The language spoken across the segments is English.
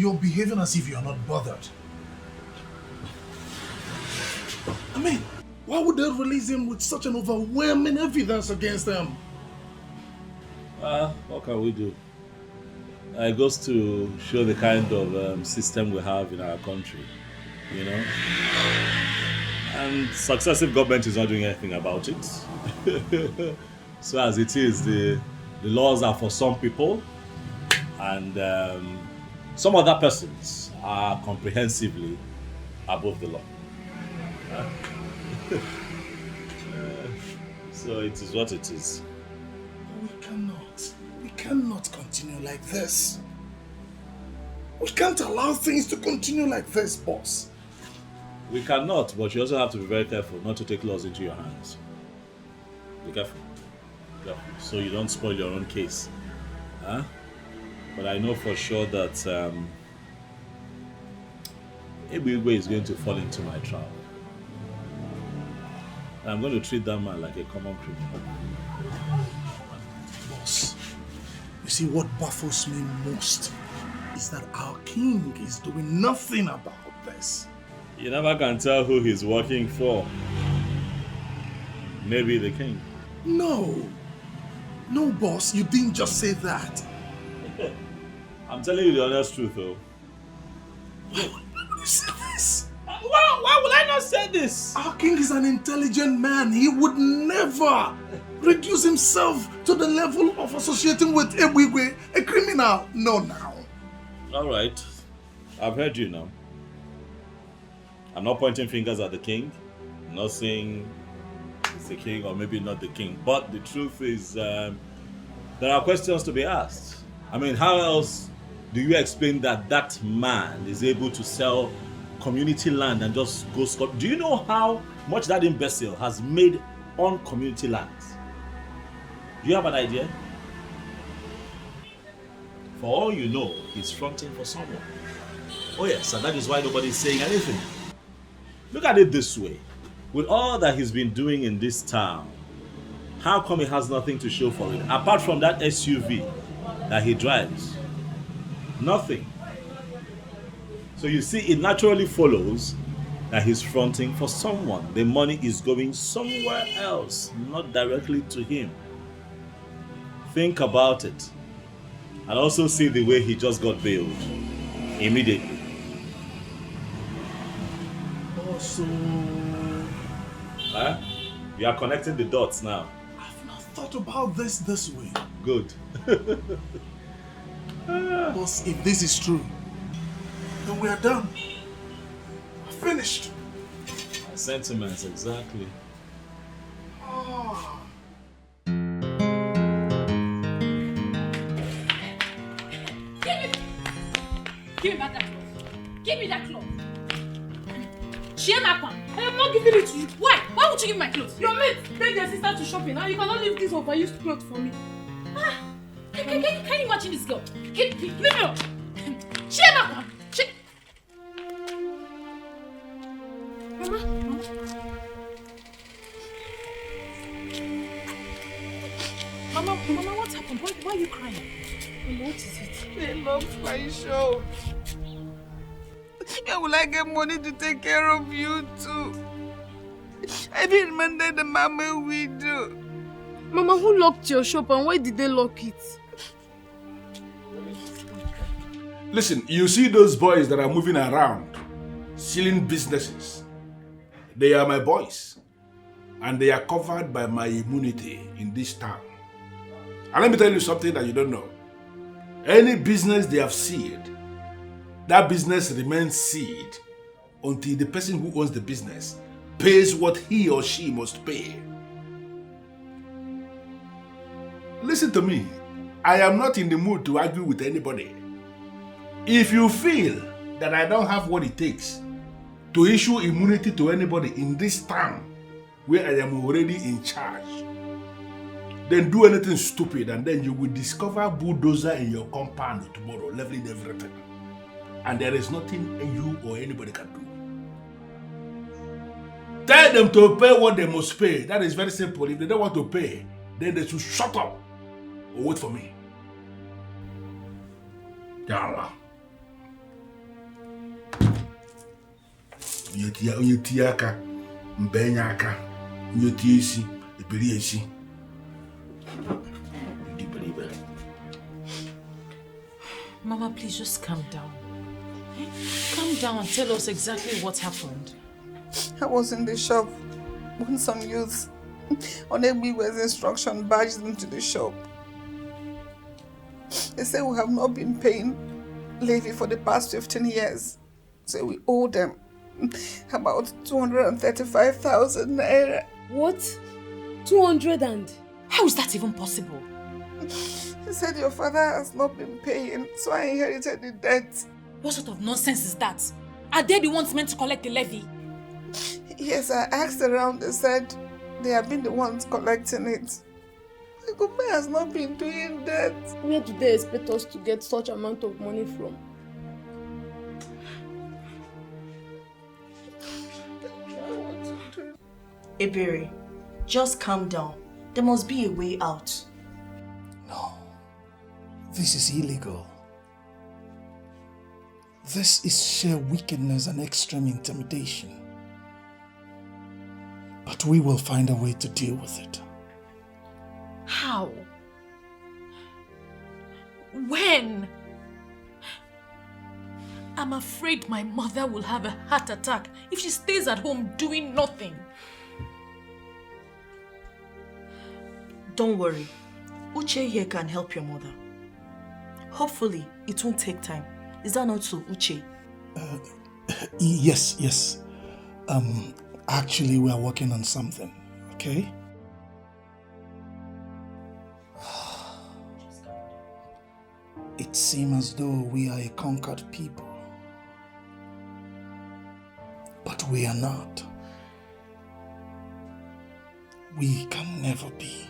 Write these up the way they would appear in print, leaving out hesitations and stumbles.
you're behaving as if you're not bothered. I mean, why would they release him with such an overwhelming evidence against them? What can we do? It goes to show the kind of system we have in our country, you know. And successive government is not doing anything about it. So as it is, the laws are for some people, and some other persons are comprehensively above the law. So it is what it is. We cannot continue like this. We can't allow things to continue like this, boss. We cannot, but you also have to be very careful not to take laws into your hands. Be careful. So you don't spoil your own case. Huh? But I know for sure that Igwe is going to fall into my trap. I'm going to treat that man like a common criminal. Boss, you see what baffles me most is that our king is doing nothing about this. You never can tell who he's working for. Maybe the king. No, boss, you didn't just say that. I'm telling you the honest truth, though. Why would you say this? Why would I not say this? Our king is an intelligent man. He would never reduce himself to the level of associating with Ebwigwe, a criminal. No, now. All right. I've heard you now. I'm not pointing fingers at the king. I'm not saying it's the king or maybe not the king. But the truth is, there are questions to be asked. I mean, how else do you explain that man is able to sell community land and just go scot? Do you know how much that imbecile has made on community lands? Do you have an idea? For all you know, he's fronting for someone. Oh yes, and that is why nobody's saying anything. Look at it this way. With all that he's been doing in this town, how come he has nothing to show for it? Apart from that SUV that he drives. Nothing. So you see, it naturally follows that he's fronting for someone. The money is going somewhere else, not directly to him. Think about it. And also see the way he just got bailed. Immediately. Also, Huh? You are connecting the dots now. I've not thought about this way. Good. Boss, if this is true, then we are done. We're finished. My sentiments, exactly. Oh. Give me back that cloth. Give me that cloth. Chiemaka, I am not giving it to you. Why? Why would you give me my clothes? Your mate take their sister to shopping. Now you cannot leave this overused clothes for me. Can you imagine this girl? Leave me alone. Chiemaka. Mama, what happened? Why are you crying? Mama, what is it? They love my show. How will I get money to take care of you too? I didn't remember the mama we do. Mama, who locked your shop and why did they lock it? Listen, you see those boys that are moving around, stealing businesses. They are my boys. And they are covered by my immunity in this town. And let me tell you something that you don't know. Any business they have sealed, that business remains sealed until the person who owns the business pays what he or she must pay. Listen to me. I am not in the mood to argue with anybody. If you feel that I don't have what it takes to issue immunity to anybody in this town where I am already in charge, then do anything stupid and then you will discover bulldozer in your compound tomorrow, leveling everything. And there is nothing you or anybody can do. Tell them to pay what they must pay. That is very simple. If they don't want to pay, then they should shut up or wait for me. Yeah. onye tie aka, mbenye aka, onye tie isi, ebiri esi. Mama, please just calm down. Calm down and tell us exactly what happened. I was in the shop when some youths on Egbiwe's instruction barged into the shop. They say we have not been paying levy for the past 15 years. So we owe them about 235,000 naira. What? 200 and? How is that even possible? He said your father has not been paying, so I inherited the debt. What sort of nonsense is that? Are they the ones meant to collect the levy? Yes, I asked around. They said they have been the ones collecting it. The government has not been doing that. Where do they expect us to get such amount of money from? Ebere, just calm down. There must be a way out. No. This is illegal. This is sheer wickedness and extreme intimidation. But we will find a way to deal with it. How? When? I'm afraid my mother will have a heart attack if she stays at home doing nothing. Don't worry. Uche here can help your mother. Hopefully, it won't take time. Is that not so, Uche? Yes. Actually, we are working on something, okay? It seems as though we are a conquered people. But we are not. We can never be.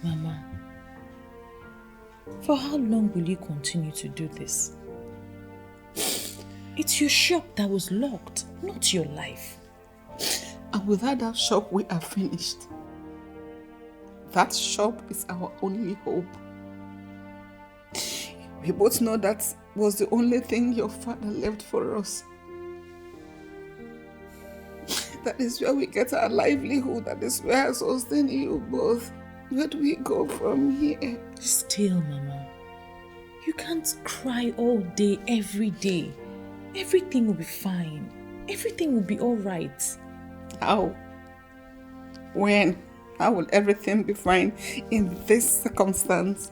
Mama, for how long will you continue to do this? It's your shop that was locked, not your life. And without that shop, we are finished. That shop is our only hope. We both know that was the only thing your father left for us. That is where we get our livelihood. That is where I sustain you both. Where do we go from here? Still, Mama, you can't cry all day, every day. Everything will be fine. Everything will be all right. How? When? How will everything be fine in this circumstance?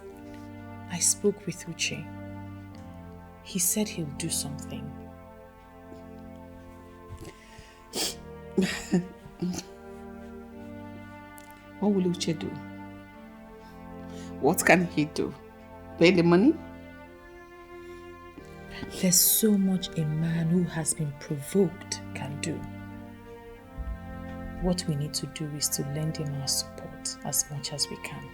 I spoke with Uche. He said he'll do something. What will Uche do? What can he do? Pay the money? There's so much a man who has been provoked can do. What we need to do is to lend him our support as much as we can.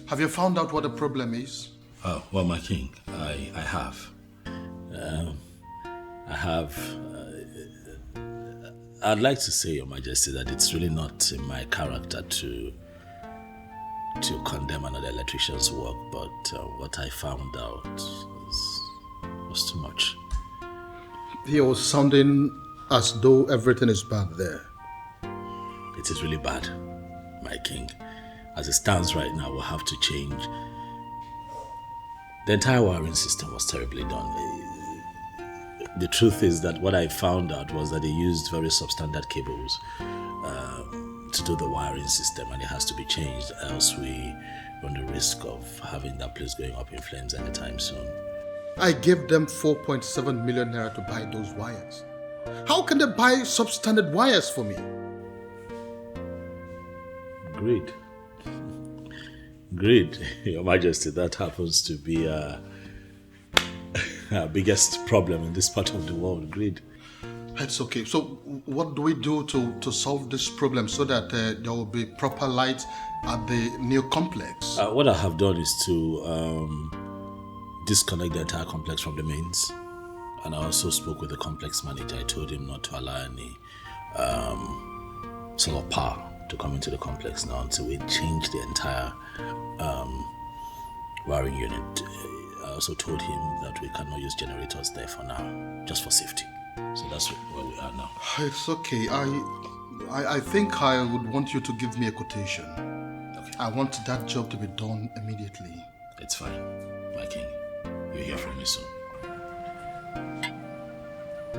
Have you found out what the problem is? Oh, well, my king, I have. I'd like to say, Your Majesty, that it's really not in my character to condemn another electrician's work, but what I found out was too much. He was sounding as though everything is bad there. It is really bad, my king. as it stands right now, we'll have to change. The entire wiring system was terribly done. The truth is that what I found out was that they used very substandard cables to do the wiring system, and it has to be changed, else we run the risk of having that place going up in flames anytime soon. I gave them 4.7 million naira to buy those wires. How can they buy substandard wires for me? Greed. Greed, Your Majesty, that happens to be our biggest problem in this part of the world, greed. It's okay. So what do we do to solve this problem so that there will be proper light at the new complex? What I have done is to disconnect the entire complex from the mains. And I also spoke with the complex manager. I told him not to allow any solar power to come into the complex now until we change the entire wiring unit. I also told him that we cannot use generators there for now, just for safety. So that's where we are now. It's okay. I think I would want you to give me a quotation. Okay. I want that job to be done immediately. It's fine, my king. You'll hear from me soon.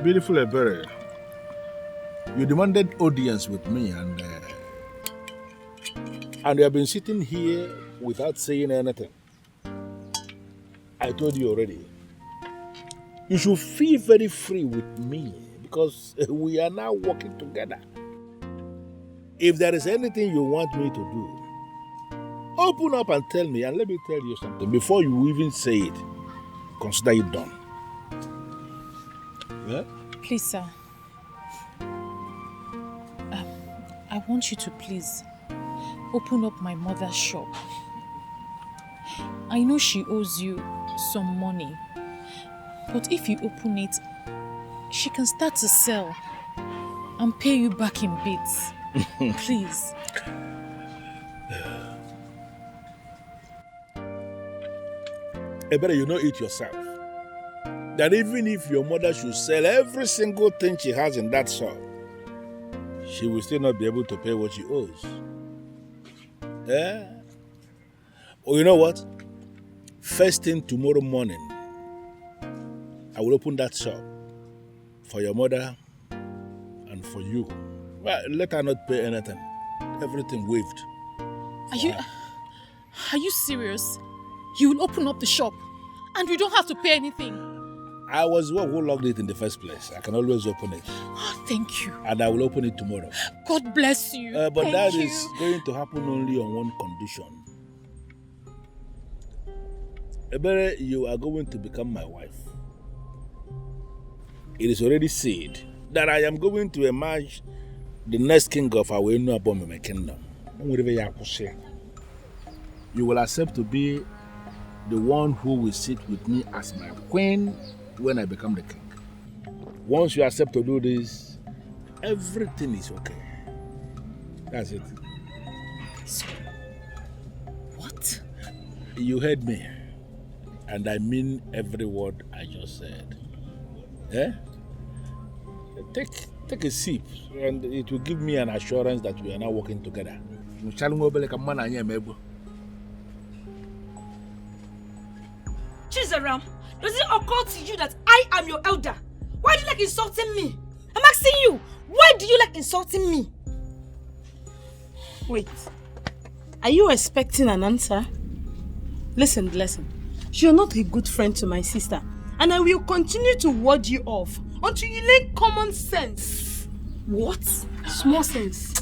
Beautiful Ebere, you demanded audience with me and you have been sitting here without saying anything. I told you already. You should feel very free with me because we are now working together. If there is anything you want me to do, open up and tell me, and let me tell you something. Before you even say it, consider it done. Yeah? Please, sir. I want you to please open up my mother's shop. I know she owes you some money, but if you open it, she can start to sell and pay you back in bits. Please. Better you know it yourself. That even if your mother should sell every single thing she has in that shop, she will still not be able to pay what she owes. Yeah? Oh, you know what? First thing tomorrow morning, I will open that shop for your mother and for you. Well, let her not pay anything. Everything waived. Are you serious? You will open up the shop and you don't have to pay anything? I was the one who locked it in the first place. I can always open it. Oh, thank you. And I will open it tomorrow. God bless you. But thank that you. is going to happen only on one condition. Ebere, you are going to become my wife. It is already said that I am going to emerge the next king of our Abomime kingdom. You will accept to be the one who will sit with me as my queen when I become the king. Once you accept to do this, everything is okay. That's it. So, what? You heard me. And I mean every word I just said. Eh? Take a sip, and it will give me an assurance that we are now working together. Chizaram, does it occur to you that I am your elder? Why do you like insulting me? I'm asking you, why do you like insulting me? Wait, are you expecting an answer? Listen. You're not a good friend to my sister, and I will continue to ward you off until you learn common sense. What? Small sense.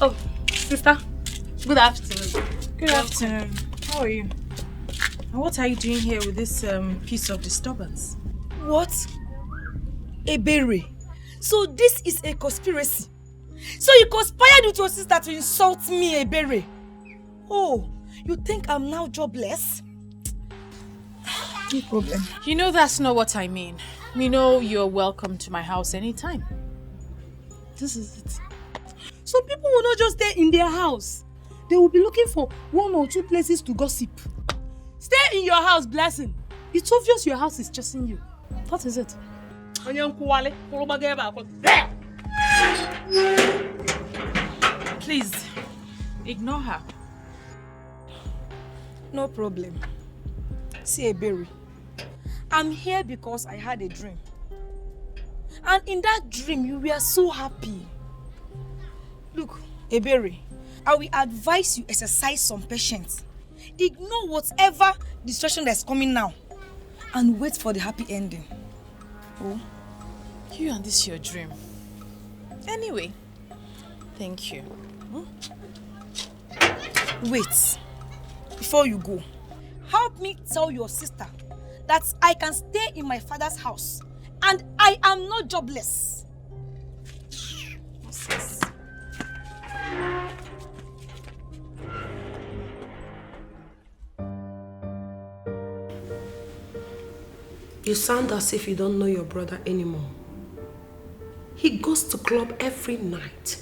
Oh, sister, good afternoon. Good afternoon. How are you? And what are you doing here with this piece of disturbance? What? Ebere. So this is a conspiracy. So you conspired with your sister to insult me, Ebere. Oh, you think I'm now jobless? No problem. You know that's not what I mean. You know you're welcome to my house anytime. This is it. Some people will not just stay in their house. They will be looking for 1 or 2 places to gossip. Stay in your house, Blessing. It's obvious your house is chasing you. What is it? Please, Ignore her. No problem. See, Ebere, I'm here because I had a dream. And in that dream, you were so happy. Look, Ebere, I will advise you exercise some patience. Ignore whatever distraction that's coming now. And wait for the happy ending. Oh. You and this your dream. Anyway, thank you. Wait. Before you go, help me tell your sister that I can stay in my father's house and I am not jobless. Yes. You sound as if you don't know your brother anymore. He goes to club every night.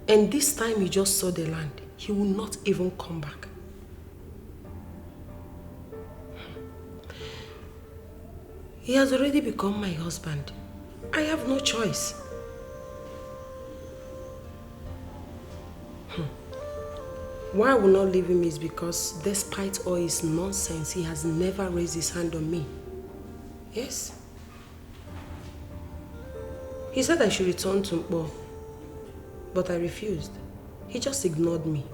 And this time he just saw the land. He will not even come back. He has already become my husband. I have no choice. Why I will not leave him is because despite all his nonsense, he has never raised his hand on me. Yes. He said I should return to Mpo, but I refused. He just ignored me.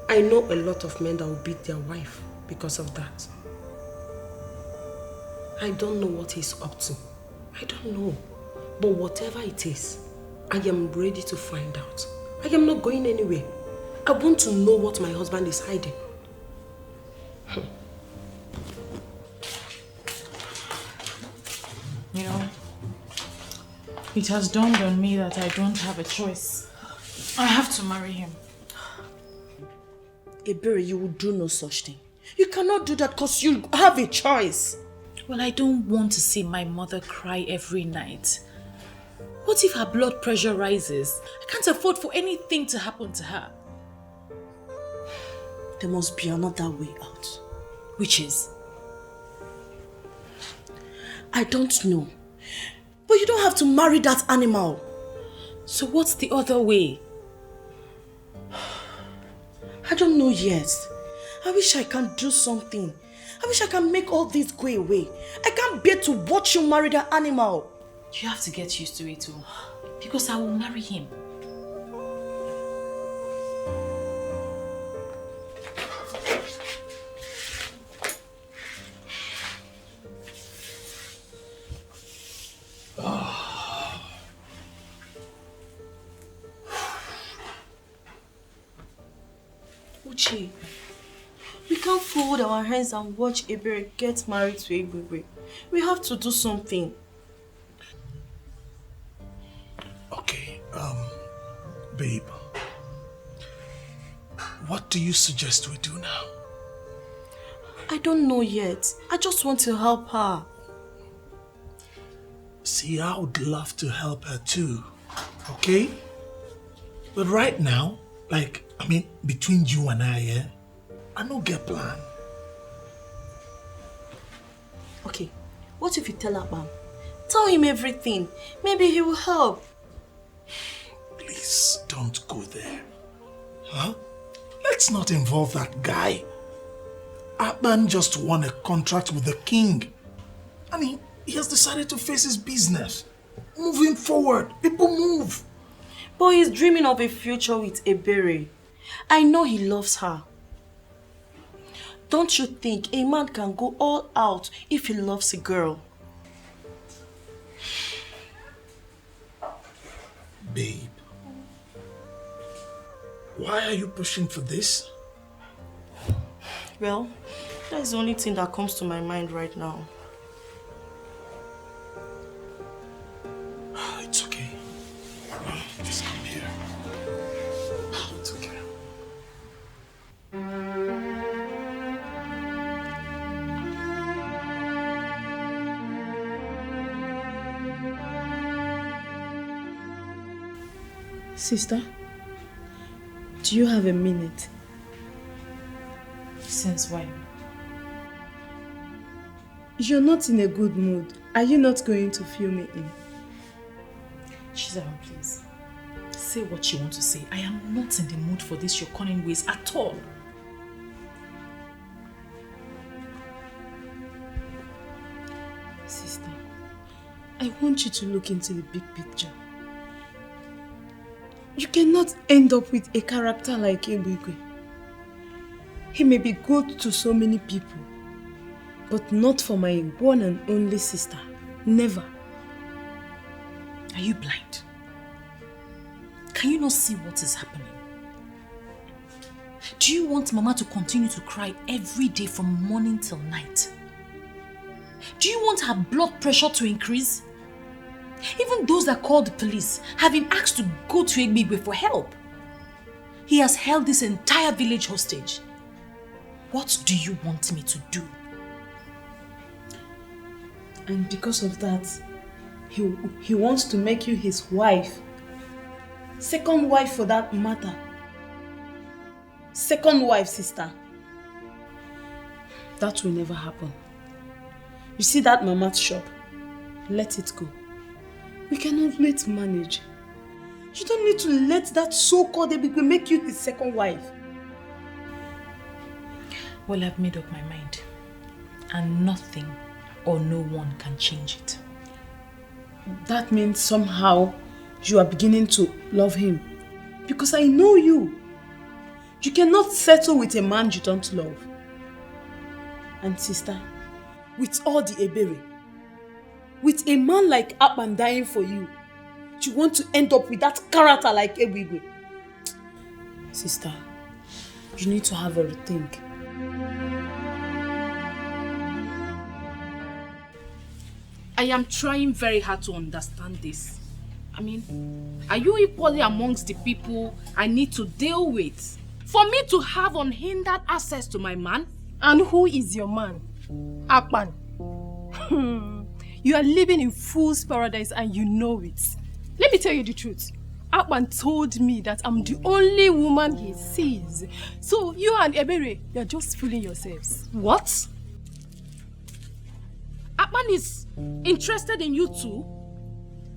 I know a lot of men that will beat their wife because of that. I don't know what he's up to. I don't know. But whatever it is, I am ready to find out. I am not going anywhere. I want to know what my husband is hiding. You know, it has dawned on me that I don't have a choice. I have to marry him. Ebere, you will do no such thing. You cannot do that because you have a choice. Well, I don't want to see my mother cry every night. What if her blood pressure rises? I can't afford for anything to happen to her. There must be another way out. Which is? I don't know. But you don't have to marry that animal. So what's the other way? I don't know yet. I wish I can do something. I wish I can make all this go away. I can't bear to watch you marry that animal. You have to get used to it too. Because I will marry him. Uche, we can't fold our hands and watch Ebere get married to Ebere. We have to do something. Okay, babe. What do you suggest we do now? I don't know yet. I just want to help her. See, I would love to help her too, okay? But right now, between you and I, I don't get plan. Okay, what if you tell Abam? Tell him everything. Maybe he will help. Please, don't go there. Huh? Let's not involve that guy. Abam just won a contract with the king. And he has decided to face his business. Moving forward, people move. But he's dreaming of a future with Ebere. I know he loves her. Don't you think a man can go all out if he loves a girl? Babe, why are you pushing for this? Well, that's the only thing that comes to my mind right now. It's okay. Just come here. It's okay. Sister, do you have a minute? Since when? You're not in a good mood. Are you not going to fill me in? She's out, please. say what you want to say. I am not in the mood for this your cunning ways at all. Sister, I want you to look into the big picture. You cannot end up with a character like Ebigwe. He may be good to so many people, but not for my one and only sister. Never. Are you blind? Can you not see what is happening? Do you want Mama to continue to cry every day from morning till night? Do you want her blood pressure to increase? Even those that called the police have been asked to go to Ebigwe for help. He has held this entire village hostage. What do you want me to do? And because of that, he wants to make you his wife. Second wife for that matter. Second wife, sister. That will never happen. You see that mama's shop? Let it go. We can always manage. You don't need to let that so-called Ebigwe make you his second wife. Well, I've made up my mind. And nothing or no one can change it. That means somehow you are beginning to love him. Because I know you. You cannot settle with a man you don't love. And sister, with all the Ebere, with a man like Akpan dying for you, you want to end up with that character like Ebigwe. Sister, you need to have a rethink. I am trying very hard to understand this. I mean, are you equally amongst the people I need to deal with for me to have unhindered access to my man? And who is your man? Akpan. You are living in fool's paradise and you know it. Let me tell you the truth. Akpan told me that I'm the only woman he sees. So you and Ebere, you're just fooling yourselves. What? Akpan is interested in you too?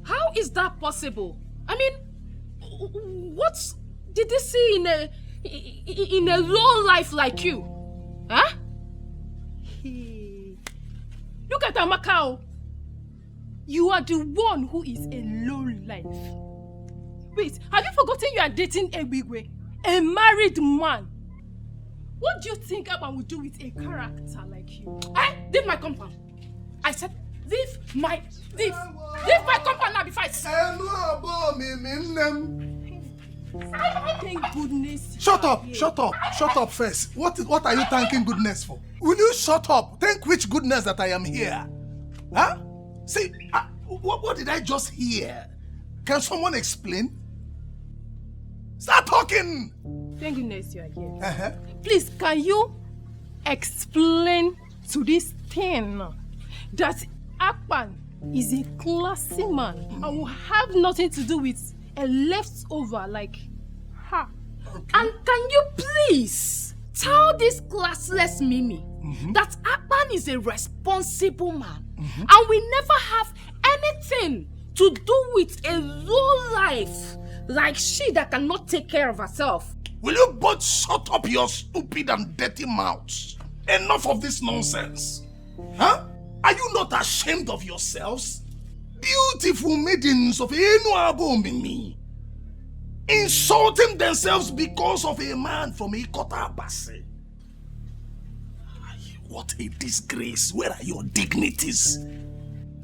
How is that possible? I mean, what did he see in a low life like you? Huh? Look at Amakao. You are the one who is a low life. Wait, have you forgotten you are dating Ebigwe, a married man? What do you think Akpan would do with a character like you? Leave my compound. I said, leave my compound now before I Thank goodness. Shut up first. What are you thanking goodness for? Will you shut up? Thank which goodness that I am here? Huh? See, what did I just hear? Can someone explain? Start talking! Thank goodness you are here. Please, can you explain to this thing that Akpan is a classy man and will have nothing to do with a leftover like her? Okay. And can you please tell this classless Mimi that Akpan is a responsible man and we never have anything to do with a low life like she that cannot take care of herself? Will you both shut up your stupid and dirty mouths? Enough of this nonsense. Huh? Are you not ashamed of yourselves? Beautiful maidens of Enuabo Mimi insulting themselves because of a man from Ikota Abase. What a disgrace. Where are your dignities?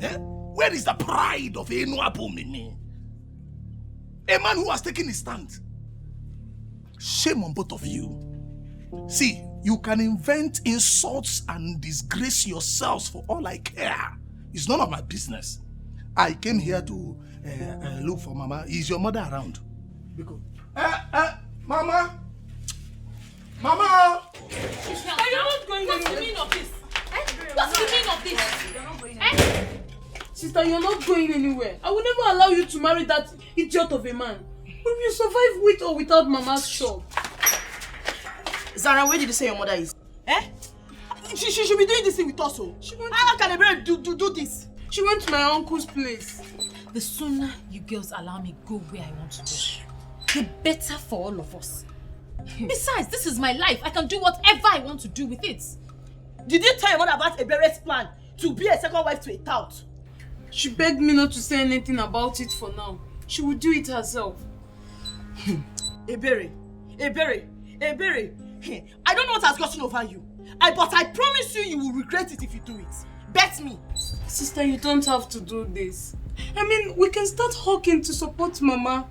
Eh? Where is the pride of Enuabo Mimi? A man who has taken his stand. Shame on both of you. See, you can invent insults and disgrace yourselves for all I care. It's none of my business. I came here to look for Mama. Is your mother around? Because, Mama! Mama! Are you not going anywhere? What's the meaning of this? What's the meaning of this? Sister, you're not going anywhere. I will never allow you to marry that idiot of a man. We will survive with or without Mama's shop. Zara, where did you say your mother is? She should be doing this thing with us. How can a brother do this? She went to my uncle's place. The sooner you girls allow me go where I want to go, the better for all of us. Besides, this is my life. I can do whatever I want to do with it. Did you tell your mother about Ebere's plan to be a second wife to a tout? She begged me not to say anything about it for now. She will do it herself. Ebere, I don't know what has gotten over you. But I promise you will regret it if you do it. Bet me. Sister, you don't have to do this. I mean, we can start hawking to support Mama.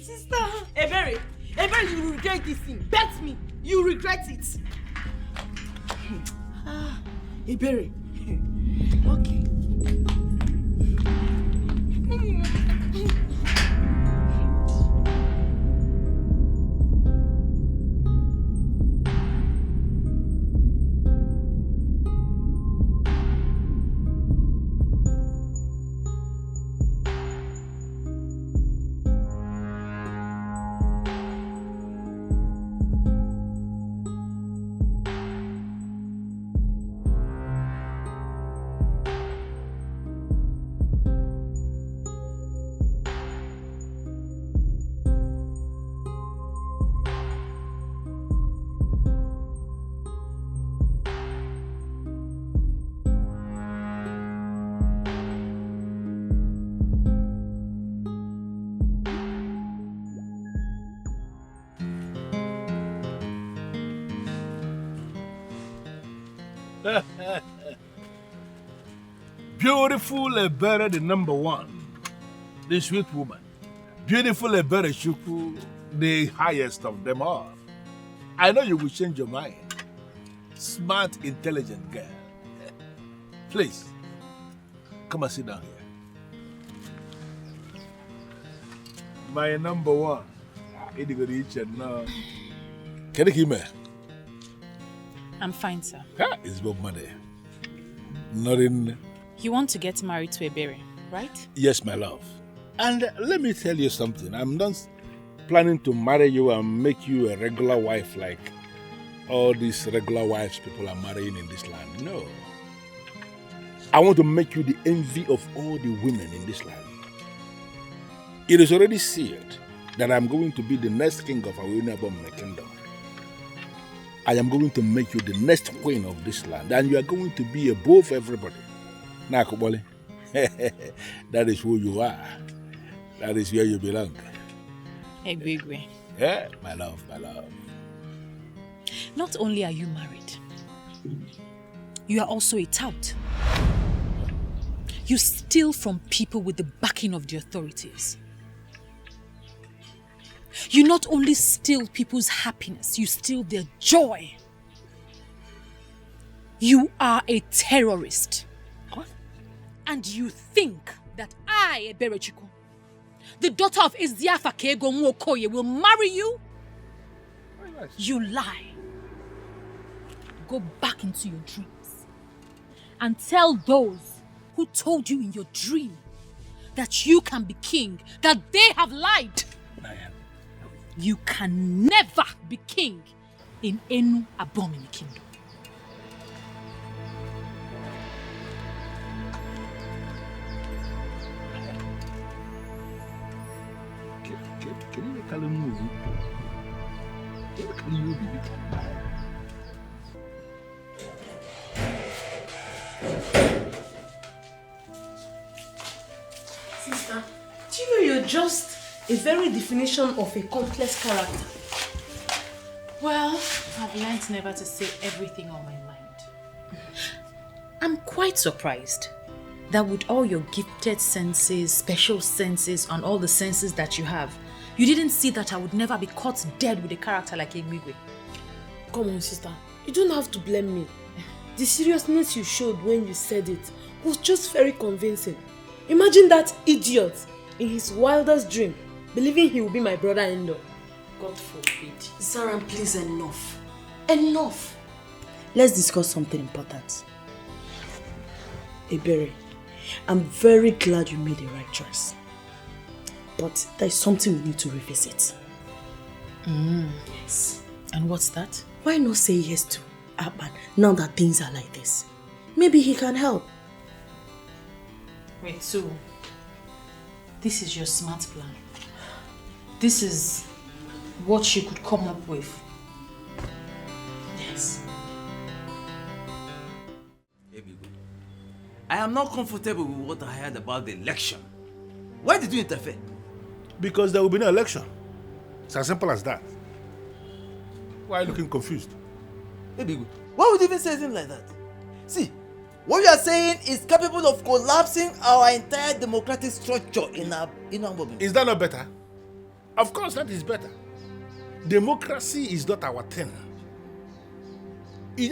Sister. Ebere, you will regret this thing. Bet me, you regret it. Ebere. Okay. Beautiful Ebere, the number one, the sweet woman. Beautiful Ebere Shuku, the highest of them all. I know you will change your mind. Smart, intelligent girl. Please, come and sit down here. My number one. Can you hear me? I'm fine, sir. It's Bob Money. Nothing. You want to get married to Ebere, right? Yes, my love. And let me tell you something. I'm not planning to marry you and make you a regular wife like all these regular wives people are marrying in this land. No. I want to make you the envy of all the women in this land. It is already sealed that I'm going to be the next king of Awinabom kingdom. I am going to make you the next queen of this land, and you are going to be above everybody. Nakubole, that is who you are. That is where you belong. Egwegwe. Yeah, my love, my love. Not only are you married, you are also a tout. You steal from people with the backing of the authorities. You not only steal people's happiness, you steal their joy. You are a terrorist. What? And you think that I, Ebere Chukwu, the daughter of Eziafa Kego Nwokoye, will marry you? You lie. Go back into your dreams and tell those who told you in your dream that you can be king, that they have lied. You can never be king in Enu Abomini kingdom. Can you make a move? Can you be? Sister, do you know you're just a very definition of a complex character? Well, I've learned never to say everything on my mind. I'm quite surprised that with all your gifted senses, special senses, and all the senses that you have, you didn't see that I would never be caught dead with a character like Egwigwe. Come on, sister. You don't have to blame me. The seriousness you showed when you said it was just very convincing. Imagine that idiot in his wildest dream believing he will be my brother-in-law. God forbid. Sarah, please, enough. Enough. Let's discuss something important. Ebere, I'm very glad you made the right choice. But there's something we need to revisit. Yes. And what's that? Why not say yes to Akpan now that things are like this? Maybe he can help. Wait, so This is your smart plan. This is what you could come up with. Yes. I am not comfortable with what I heard about the election. Why did you interfere? Because there will be no election. It's as simple as that. Why are you looking confused? Why would you even say something like that? See, what you are saying is capable of collapsing our entire democratic structure in our government. Is that not better? Of course, that is better. Democracy is not our thing. It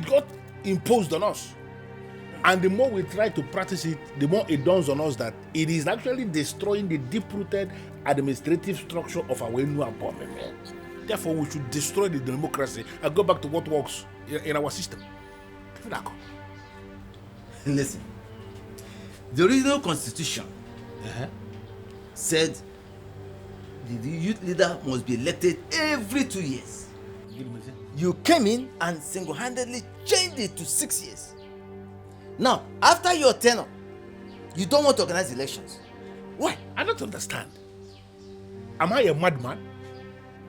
got imposed on us. And the more we try to practice it, the more it dawns on us that it is actually destroying the deep-rooted administrative structure of our new government. Therefore, we should destroy the democracy and go back to what works in our system. Listen, the original constitution said the youth leader must be elected every 2 years. You came in and single-handedly changed it to 6 years. Now, after your tenure, you don't want to organize elections. Why? I don't understand. Am I a madman?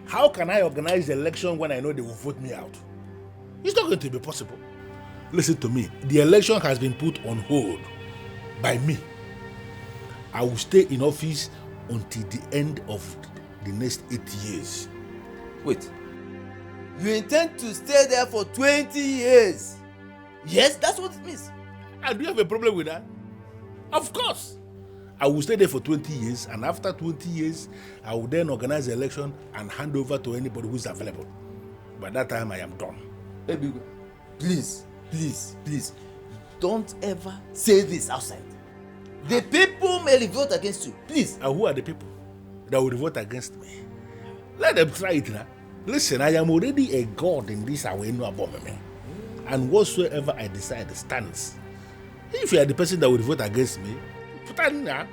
How can I organize the election when I know they will vote me out? It's not going to be possible. Listen to me. The election has been put on hold by me. I will stay in office until the end of the next 8 years. Wait. You intend to stay there for 20 years? Yes, that's what it means. And do you have a problem with that? Of course. I will stay there for 20 years, and after 20 years, I will then organize the election and hand over to anybody who is available. By that time, I am done. Baby, please, don't ever say this outside. The people may revolt against you, please. And who are the people that will revolt against me? Let them try it now. Listen, I am already a god in this Awenu abomination, and whatsoever I decide stands. If you are the person that will vote against me, put on now.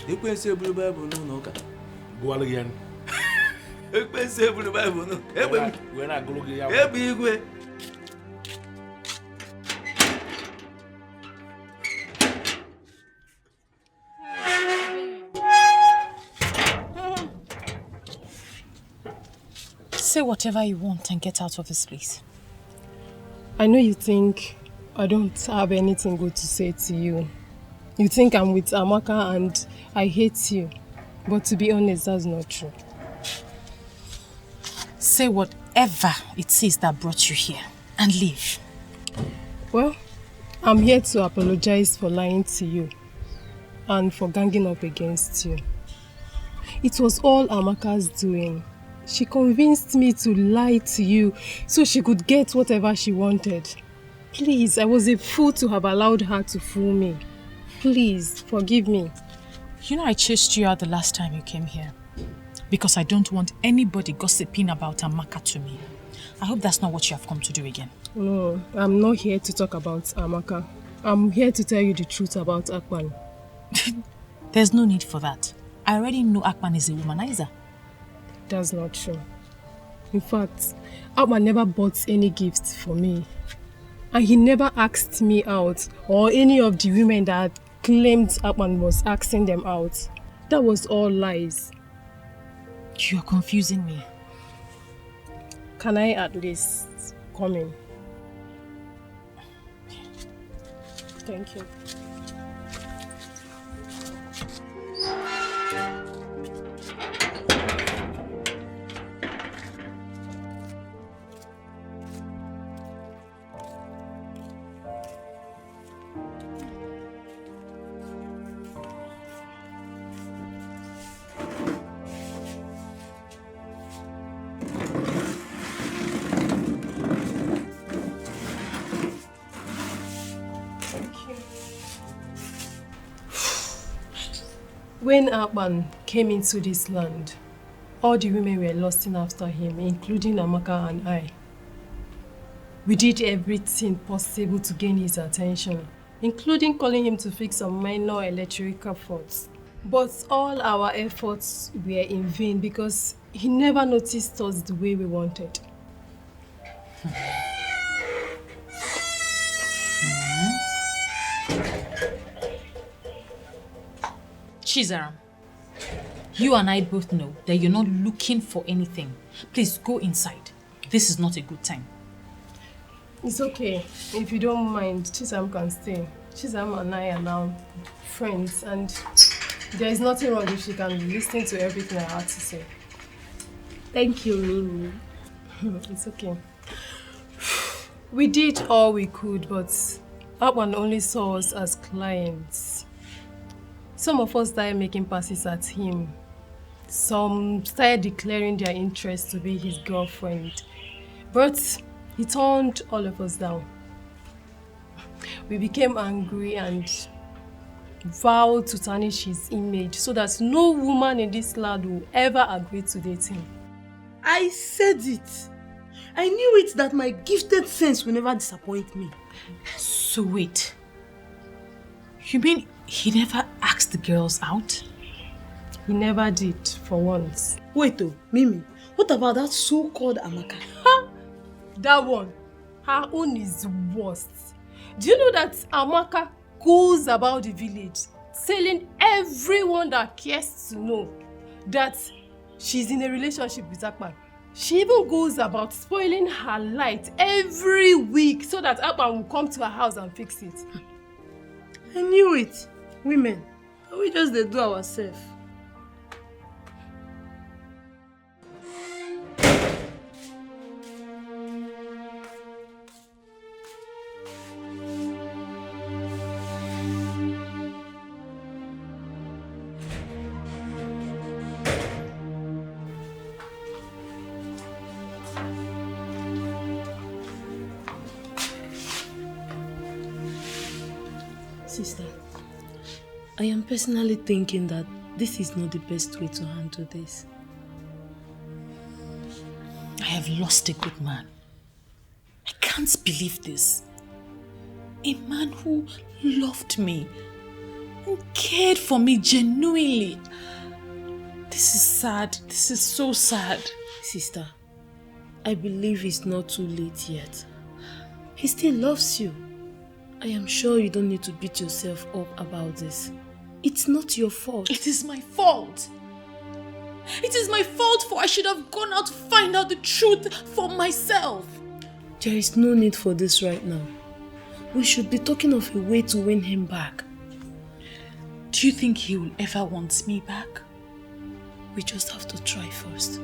You can say blue Bible no. Go on again. You can say blue Bible no. When I go again. Say whatever you want and get out of this place. I know you think I don't have anything good to say to you. You think I'm with Amaka and I hate you. But to be honest, that's not true. Say whatever it is that brought you here and leave. Well, I'm here to apologize for lying to you and for ganging up against you. It was all Amaka's doing. She convinced me to lie to you so she could get whatever she wanted. Please, I was a fool to have allowed her to fool me. Please, forgive me. You know I chased you out the last time you came here because I don't want anybody gossiping about Amaka to me. I hope that's not what you have come to do again. No, I'm not here to talk about Amaka. I'm here to tell you the truth about Akpan. There's no need for that. I already know Akpan is a womanizer. That's not true. In fact, Akpan never bought any gifts for me. And he never asked me out or any of the women that claimed Akpan was asking them out. That was all lies. You're confusing me. Can I at least come in? Thank you. When Akpan came into this land, all the women were lusting after him, including Amaka and I. We did everything possible to gain his attention, including calling him to fix some minor electrical faults. But all our efforts were in vain because he never noticed us the way we wanted. Chizaram, you and I both know that you're not looking for anything. Please go inside. This is not a good time. It's okay. If you don't mind, Chizaram can stay. Chizaram and I are now friends, and there is nothing wrong if she can listen to everything I have to say. Thank you, Mimi. It's okay. We did all we could, but Akpan only saw us as clients. Some of us started making passes at him. Some started declaring their interest to be his girlfriend. But he turned all of us down. We became angry and vowed to tarnish his image so that no woman in this land will ever agree to date him. I said it. I knew it that my gifted sense will never disappoint me. So wait. You mean he never asked the girls out? He never did, for once. Wait though, Mimi, what about that so-called Amaka? That one, her own is worst. Do you know that Amaka goes about the village telling everyone that cares to know that she's in a relationship with Akpan? She even goes about spoiling her light every week so that Akpan will come to her house and fix it. I knew it. Women, we just they do ourselves. Sister, I am personally thinking that this is not the best way to handle this. I have lost a good man. I can't believe this. A man who loved me and cared for me genuinely. This is sad. This is so sad. Sister, I believe it's not too late yet. He still loves you. I am sure you don't need to beat yourself up about this. It's not your fault. It is my fault. It is my fault, for I should have gone out to find out the truth for myself. There is no need for this right now. We should be talking of a way to win him back. Do you think he will ever want me back? We just have to try first.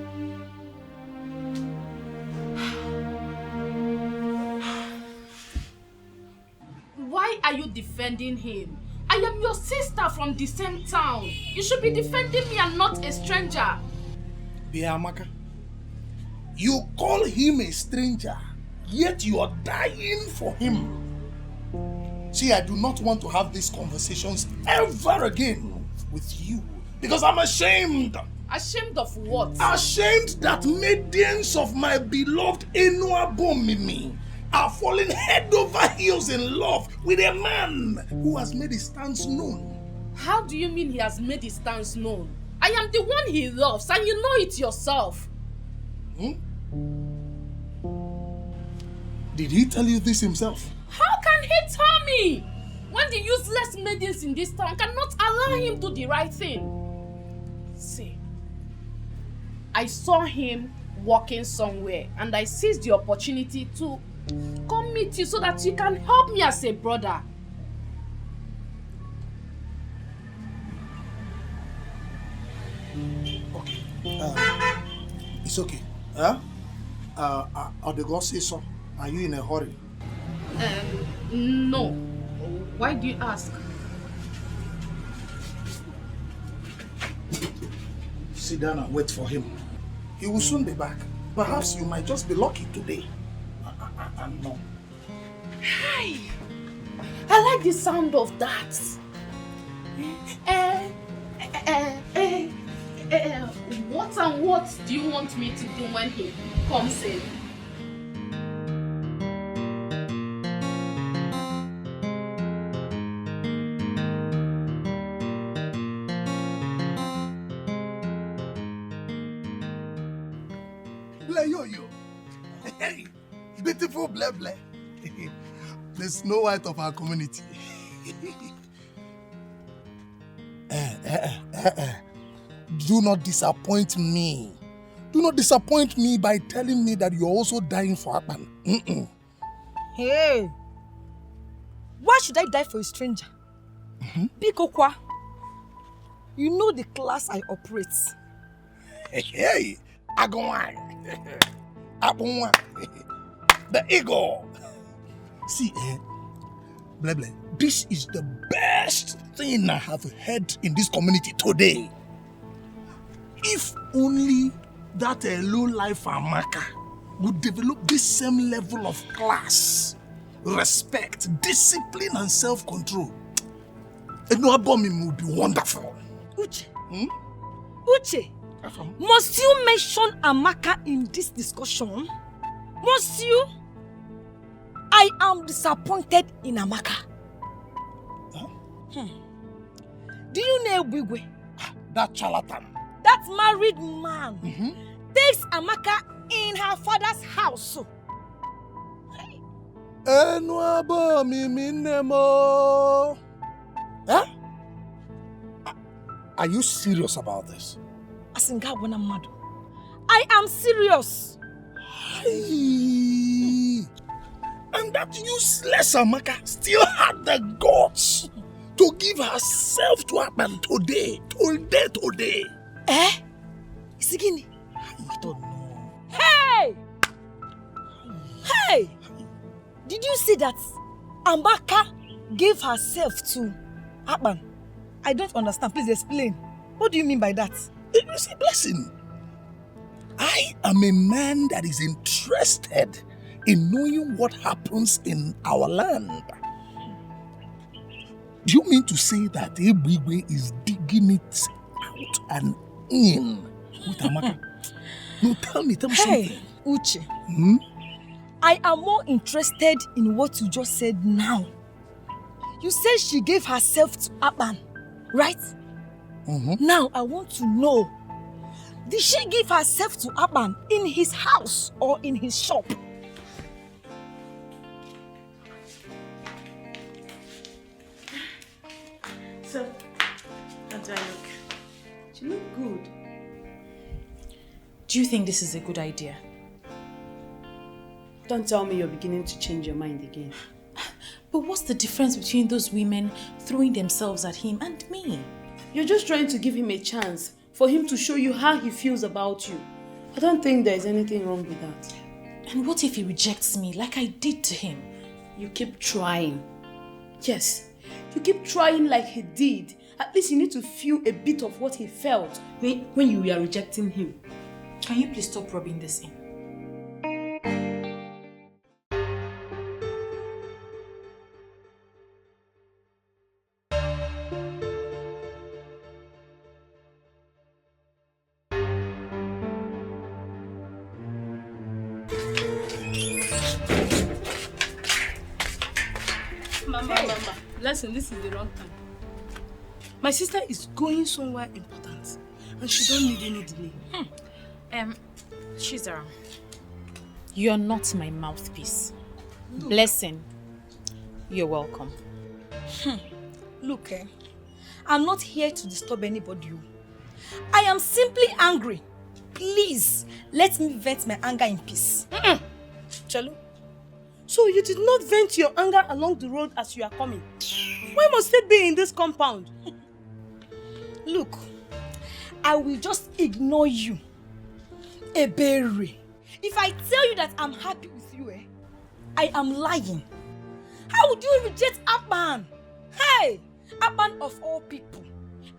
Why are you defending him? I am your sister from the same town. You should be defending me and not a stranger. Biamaka, you call him a stranger, yet you are dying for him. See, I do not want to have these conversations ever again with you because I'm ashamed. Ashamed of what? Ashamed that maidens of my beloved Enuabomimi are falling head over heels in love with a man who has made his stance known. How do you mean he has made his stance known? I am the one he loves, and you know it yourself. Did he tell you this himself? How can he tell me? When the useless maidens in this town cannot allow him to do the right thing. See, I saw him walking somewhere, and I seized the opportunity to come meet you so that you can help me as a brother. Okay. It's okay. Or the God say so. Are you in a hurry? No. Why do you ask? Sit down and wait for him. He will soon be back. Perhaps you might just be lucky today. No. Hi. I like the sound of that. What and what do you want me to do when he comes in? Yo-yo. Hey, beautiful Ble Ble. The Snow White of our community. Do not disappoint me. Do not disappoint me by telling me that you're also dying for Akpan. Hey, why should I die for a stranger? Bikokwa, you know the class I operate. Hey, Agwan. Abunwa. The ego. See, Bleble, this is the best thing I have heard in this community today. If only that low-life Amaka would develop this same level of class, respect, discipline, and self-control, Enuabomim would be wonderful. Uche, Uche, must you mention Amaka in this discussion? Must you? I am disappointed in Amaka. Do you know Bigwe? That charlatan. That married man takes Amaka in her father's house. Huh? Are you serious about this? I am serious. And that useless Amaka still had the guts to give herself to Akpan today. Isigini? I don't know. Hey! Hey! Did you see that Amaka gave herself to Akpan? I don't understand. Please explain. What do you mean by that? It is a blessing. I am a man that is interested in knowing what happens in our land. Do you mean to say that Ebigwe is digging it out and in with Amaka? No, tell me something. Uche. I am more interested in what you just said now. You said she gave herself to Akpan, right? Now I want to know, did she give herself to Akpan in his house or in his shop? So, how do I look? You look good. Do you think this is a good idea? Don't tell me you're beginning to change your mind again. But what's the difference between those women throwing themselves at him and me? You're just trying to give him a chance for him to show you how he feels about you. I don't think there's anything wrong with that. And what if he rejects me like I did to him? You keep trying. Yes, you keep trying like he did. At least you need to feel a bit of what he felt when you were rejecting him. Can you please stop rubbing this in? Mama, listen, this is the wrong time. My sister is going somewhere important and she don't need any delay. Chizara, you're not my mouthpiece. Blessing, you're welcome. Look, I'm not here to disturb anybody. I am simply angry. Please, let me vent my anger in peace. Chalo, so you did not vent your anger along the road as you are coming? Why must it be in this compound? Look, I will just ignore you. Ebere. If I tell you that I'm happy with you, I am lying. How would you reject Akpan? Hey, Akpan of all people.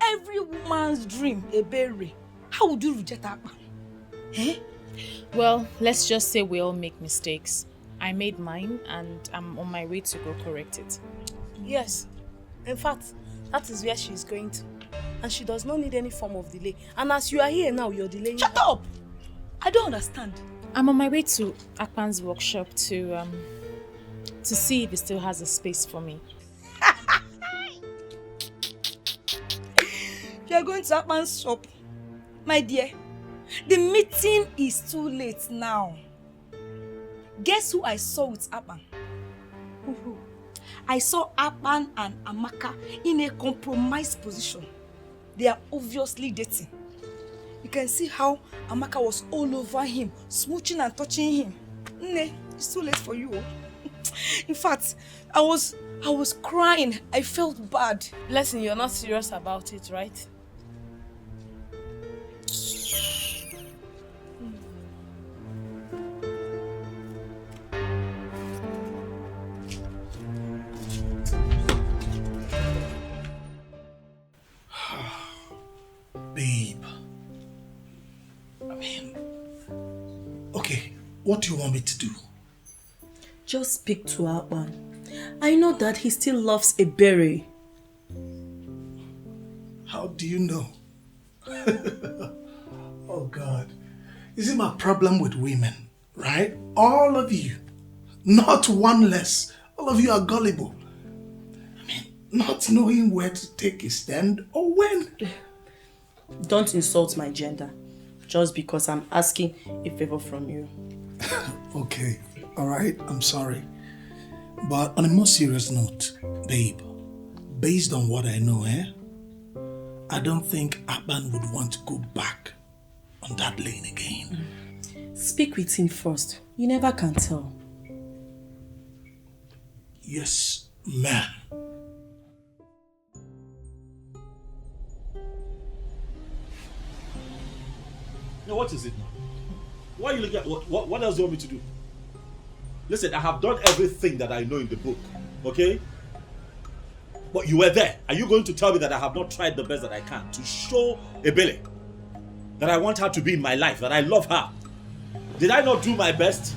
Every woman's dream, Ebere. How would you reject Akpan? Well, let's just say we all make mistakes. I made mine and I'm on my way to go correct it. Yes. In fact, that is where she is going to. And she does not need any form of delay. And as you are here now, you're delaying. Shut up! I don't understand. I'm on my way to Akpan's workshop to see if he still has a space for me. You are going to Akpan's shop. My dear, the meeting is too late now. Guess who I saw with Akpan? I saw Akpan and Amaka in a compromised position. They are obviously dating. You can see how Amaka was all over him, smooching and touching him. Nne, it's too late for you. In fact, I was crying. I felt bad. Blessing, you're not serious about it, right? Babe. I mean, okay, what do you want me to do? Just speak to Akpan. I know that he still loves Ebere. How do you know? Oh God. Is it my problem with women, right? All of you. Not one less. All of you are gullible. I mean, not knowing where to take a stand or when. Don't insult my gender. Just because I'm asking a favor from you. Okay, alright, I'm sorry. But on a more serious note, babe, based on what I know, I don't think Akpan would want to go back on that lane again. Speak with him first. You never can tell. Yes, ma'am. Now what is it now? Why are you looking at what else do you want me to do? Listen, I have done everything that I know in the book, okay? But you were there. Are you going to tell me that I have not tried the best that I can to show Ebele that I want her to be in my life, that I love her? Did I not do my best?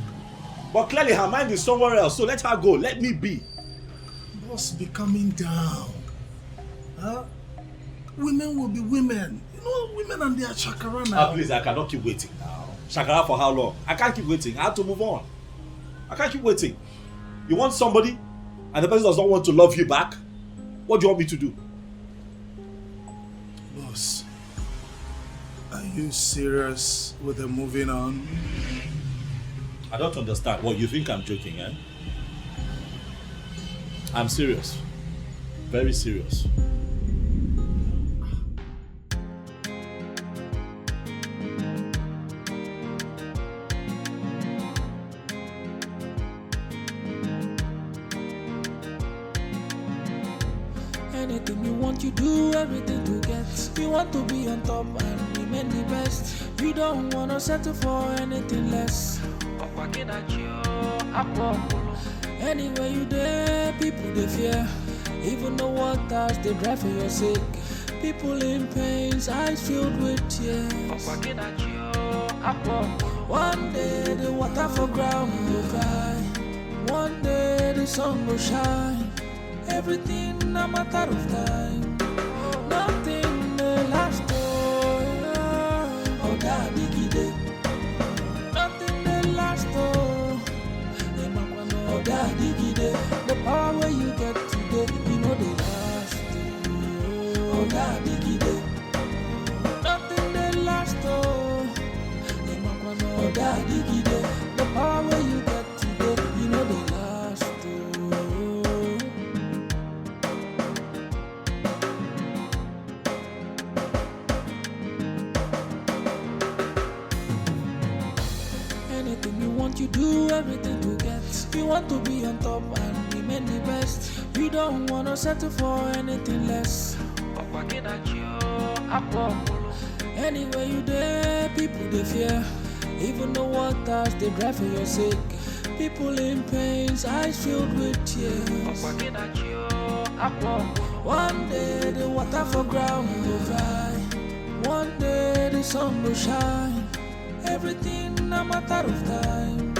But clearly her mind is somewhere else, so let her go. Let me be. Boss, be coming down. Huh? Women will be women. You know, women and their chakra now. Please, I cannot keep waiting now. Chakra for how long? I can't keep waiting. I have to move on. I can't keep waiting. You want somebody and the person does not want to love you back? What do you want me to do? Boss, are you serious with the moving on? I don't understand. What, you think I'm joking, eh? I'm serious. Very serious. Anything you want, you do everything to get. You want to be on top and remain the best. You don't want to settle for anything less. Anywhere you there, people they fear. Even the waters they drive for your sake. People in pains, eyes filled with tears. One day the water for ground will cry. One day the sun will shine. Everything a matter of time. Nothing may last. Oh, daddy gide. Nothing may last. Oh, daddy gide. The power where you get today, you know they last. Oh, daddy gide. Nothing may last. Oh, daddy gide. The power where you get today, you know they last. You do everything to get. You want to be on top and remain the best. You don't want to settle for anything less. Anywhere you there, people they fear. Even the waters they drive for your sake. People in pains, eyes filled with tears. One day the water for ground will dry. One day the sun will shine. Everything a matter of time.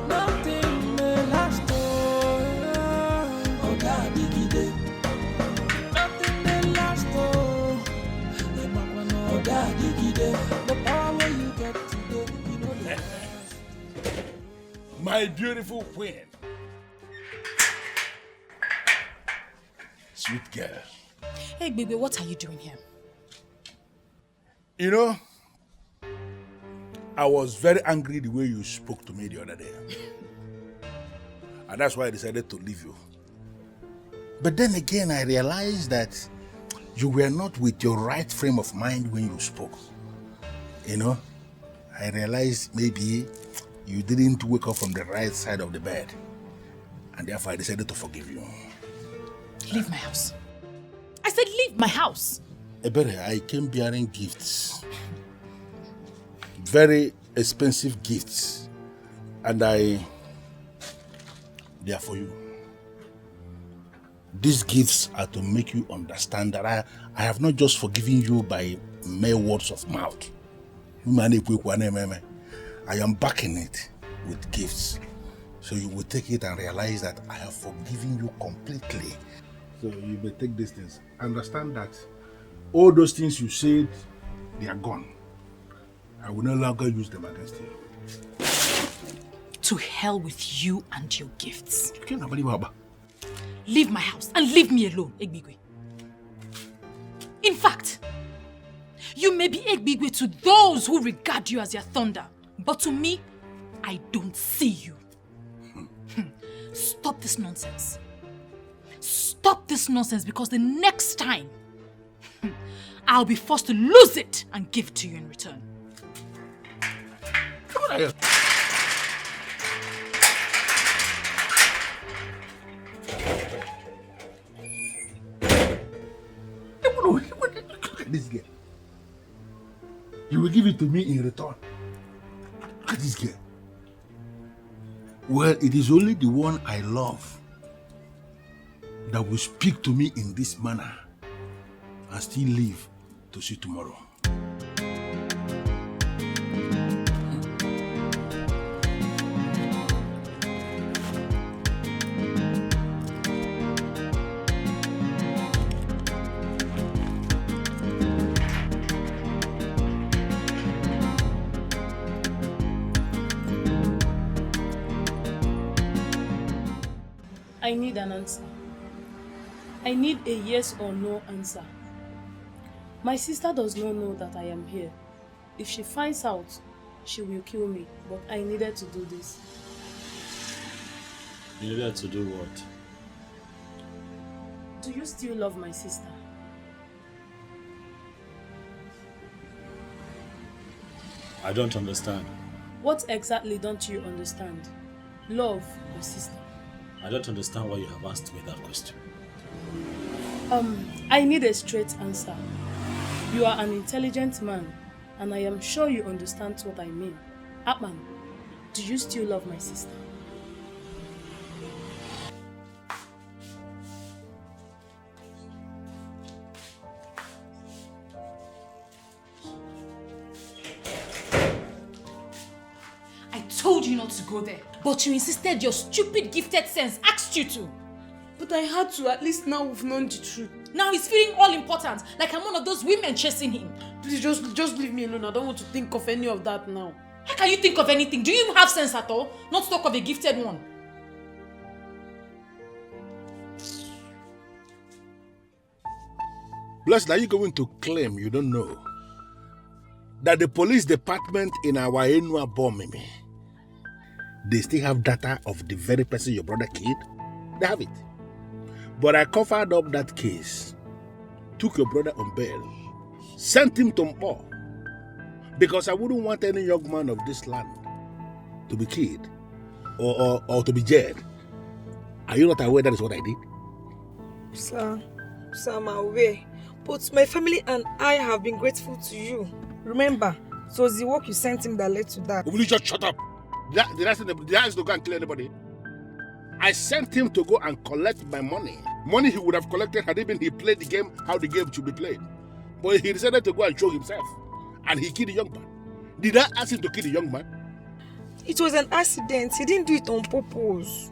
Nothing may last. Oh, daddy gide. Nothing may last. Oh, daddy gide. The power where you get today, you know the last. My beautiful queen. Sweet girl. Hey, baby, what are you doing here? You know, I was very angry the way you spoke to me the other day. And that's why I decided to leave you. But then again, I realized that you were not with your right frame of mind when you spoke. You know, I realized maybe you didn't wake up from the right side of the bed. And therefore I decided to forgive you. Leave my house. I said leave my house. Ebere, I came bearing gifts. Very expensive gifts. And they are for you. These gifts are to make you understand that I have not just forgiven you by mere words of mouth. I am backing it with gifts. So you will take it and realize that I have forgiven you completely. So you may take these things. Understand that all those things you said, they are gone. I will no longer use them against you. To hell with you and your gifts. You can't believe Baba. Leave my house and leave me alone, Egbigwe. In fact, you may be Egbigwe to those who regard you as their thunder, but to me, I don't see you. Stop this nonsense. Stop this nonsense, because the next time, I'll be forced to lose it and give it to you in return. What are you? Look at this girl. You will give it to me in return. Look at this girl. Well, it is only the one I love that will speak to me in this manner and still live to see tomorrow. I need an answer. I need a yes or no answer. My sister does not know that I am here. If she finds out, she will kill me. But I needed to do this. You needed to do what? Do you still love my sister? I don't understand. What exactly don't you understand? Love your sister? I don't understand why you have asked me that question. I need a straight answer. You are an intelligent man, and I am sure you understand what I mean. Atman, do you still love my sister? I told you not to go there, but you insisted. Your stupid gifted sense asked you to. But I had to. At least now we've known the truth. Now he's feeling all important, like I'm one of those women chasing him. Please just leave me alone. I don't want to think of any of that now. How can you think of anything? Do you even have sense at all? Not to talk of a gifted one. Blessed, are you going to claim you don't know that the police department in our Enua Bomimi, they still have data of the very person your brother killed? They have it. But I covered up that case, took your brother on bail, sent him to Mpo, because I wouldn't want any young man of this land to be killed or to be jailed. Are you not aware that is what I did? Sir, I'm aware. But my family and I have been grateful to you. Remember, it was the work you sent him that led to that. Will you just shut up? Did I ask to go and kill anybody? I sent him to go and collect my money. Money he would have collected had even he played the game how the game should be played. But he decided to go and show himself. And he killed the young man. Did I ask him to kill the young man? It was an accident. He didn't do it on purpose.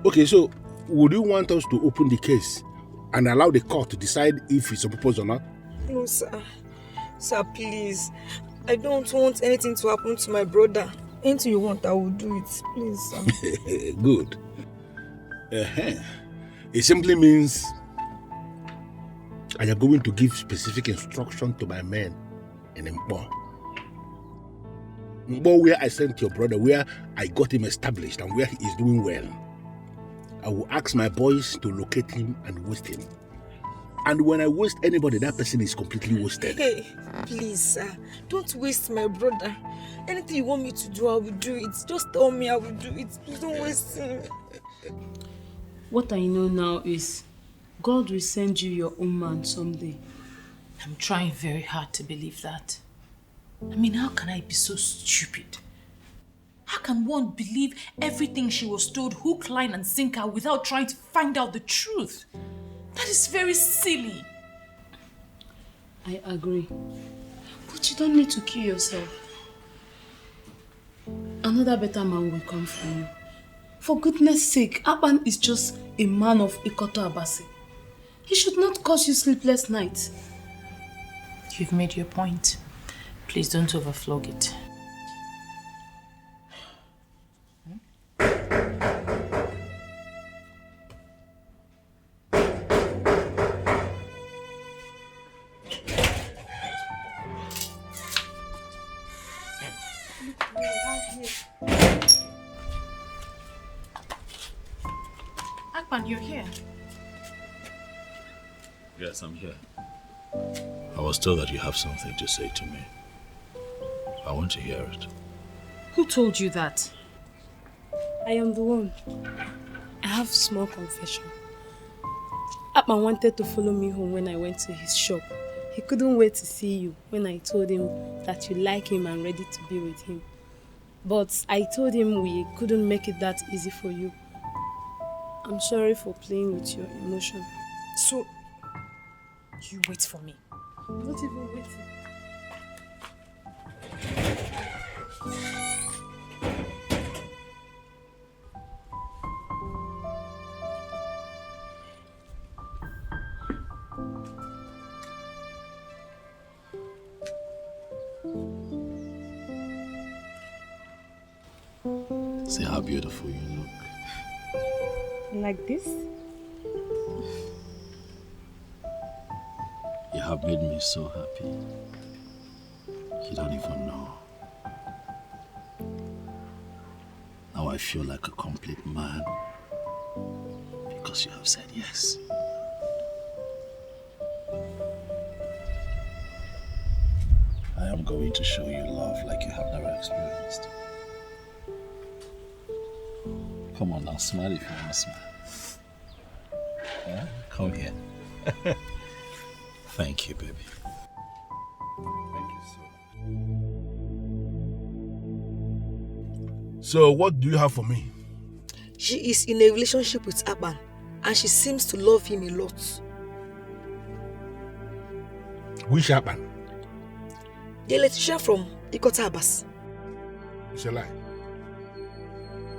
Okay, so would you want us to open the case and allow the court to decide if it's on purpose or not? No, sir. Sir, please. I don't want anything to happen to my brother. Anything you want, I will do it. Please, sir. Good. It simply means I am going to give specific instruction to my men in Mpo. Mpo, where I sent your brother, where I got him established and where he is doing well. I will ask my boys to locate him and waste him. And when I waste anybody, that person is completely wasted. Hey, please, sir. Don't waste my brother. Anything you want me to do, I will do it. Just tell me I will do it. Please don't waste him. What I know now is God will send you your own man someday. I'm trying very hard to believe that. I mean, how can I be so stupid? How can one believe everything she was told hook, line and sinker without trying to find out the truth? That is very silly. I agree. But you don't need to kill yourself. Another better man will come for you. For goodness sake, Akpan is just a man of Ikoto Abasi. He should not cause you sleepless nights. You've made your point. Please don't overflog it. Akpan, you're here. Yes, I'm here. I was told that you have something to say to me. I want to hear it. Who told you that? I am the one. I have a small confession. Akpan wanted to follow me home when I went to his shop. He couldn't wait to see you when I told him that you like him and ready to be with him. But I told him we couldn't make it that easy for you. I'm sorry for playing with your emotion. So, you wait for me. I'm not even waiting. See how beautiful you look. Like this? You have made me so happy. You don't even know. Now I feel like a complete man because you have said yes. I am going to show you love like you have never experienced. Come on now, smile if you want to smile. Yeah? Come here. Thank you, baby. Thank you so much. So, what do you have for me? She is in a relationship with Akpan and she seems to love him a lot. Which Akpan? The electrician from Ikoto Abasi. It's a lie.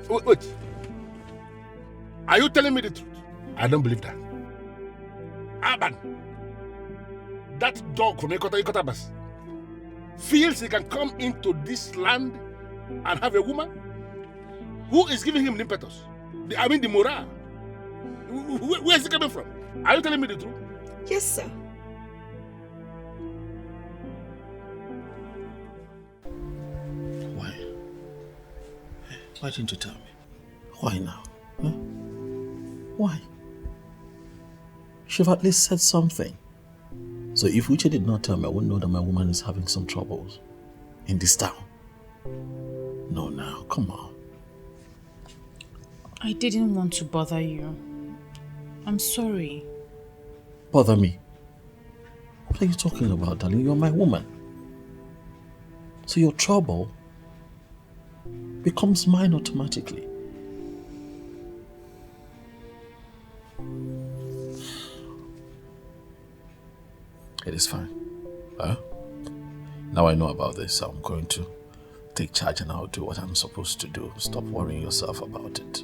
Wait. Are you telling me the truth? I don't believe that. Akpan, that dog from Ikoto Abasi, feels he can come into this land and have a woman? Who is giving him the impetus? The morale? Where is he coming from? Are you telling me the truth? Yes, sir. Why? Why didn't you tell me? Why now? Huh? Why? Should have at least said something. So if Uche did not tell me, I wouldn't know that my woman is having some troubles in this town. No, now, come on. I didn't want to bother you. I'm sorry. Bother me? What are you talking about, darling? You're my woman. So your trouble becomes mine automatically. It is fine. Huh? Now I know about this, I'm going to take charge and I'll do what I'm supposed to do. Stop worrying yourself about it.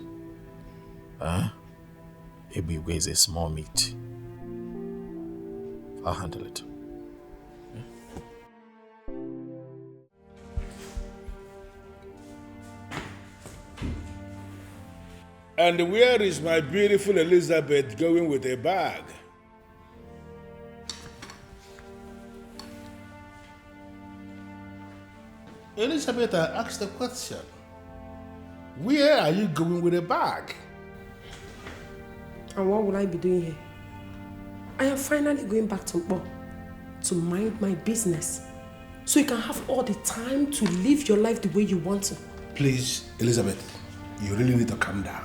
Huh? Maybe weighs a small meat. I'll handle it. And where is my beautiful Elizabeth going with a bag? Elizabeth, I asked a question. Where are you going with a bag? And what will I be doing here? I am finally going back to Mpo to mind my business. So you can have all the time to live your life the way you want to. Please, Elizabeth, you really need to calm down.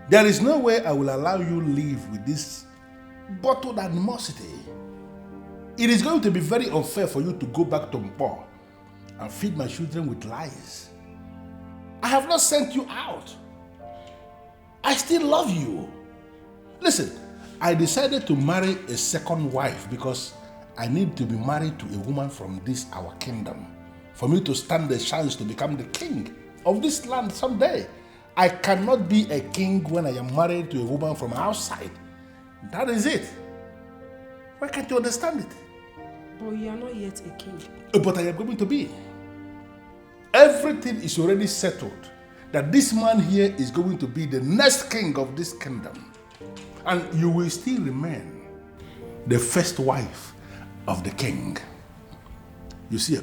There is no way I will allow you to live with this bottled animosity. It is going to be very unfair for you to go back to Mpo and feed my children with lies. I have not sent you out. I still love you. Listen, I decided to marry a second wife because I need to be married to a woman from this our kingdom for me to stand the chance to become the king of this land someday. I cannot be a king when I am married to a woman from outside. That is it. Why can't you understand it? But you are not yet a king. But I am going to be. Everything is already settled that this man here is going to be the next king of this kingdom. And you will still remain the first wife of the king. You see,